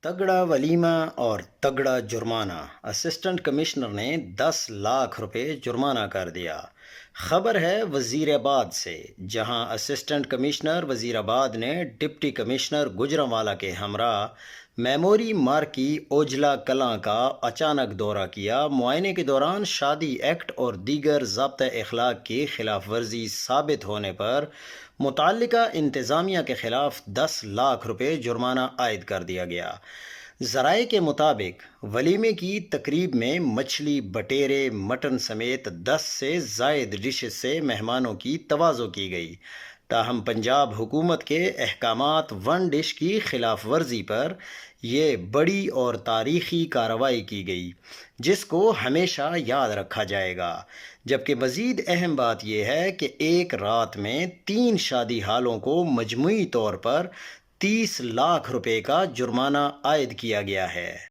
तगड़ा वलीमा और तगड़ा जुर्माना। असिस्टेंट कमिश्नर ने 10 लाख रुपए जुर्माना कर दिया। खबर है वजीराबाद से, जहां असिस्टेंट कमिश्नर वजीराबाद ने डिप्टी कमिश्नर गुजरांवाला के हमरा मेमोरी मार्ग की ओजला कलां का अचानक दौरा किया। मुआयने के दौरान शादी एक्ट और दीगर ज़ाब्ता अखलाक की खिलाफ वर्जी साबित होने पर मुतल्लिका इंतज़ामिया के ख़िलाफ़ 10 लाख रुपए जुर्माना आयद कर दिया गया। ज़राए के मुताबिक वलीमे की तकरीब में मछली, बटेरे, मटन समेत 10 से ज़ायद डिशेस से मेहमानों की तवाज़ो की गई। ताहम पंजाब हुकूमत के अहकामात वन डिश की खिलाफ वर्जी पर यह बड़ी और तारीखी कार्रवाई की गई, जिसको हमेशा याद रखा जाएगा। जबकि मज़ीद अहम बात यह है कि एक रात में 3 शादी हालों को मजमूई तौर पर 30 लाख रुपए का जुर्माना आयद किया गया है।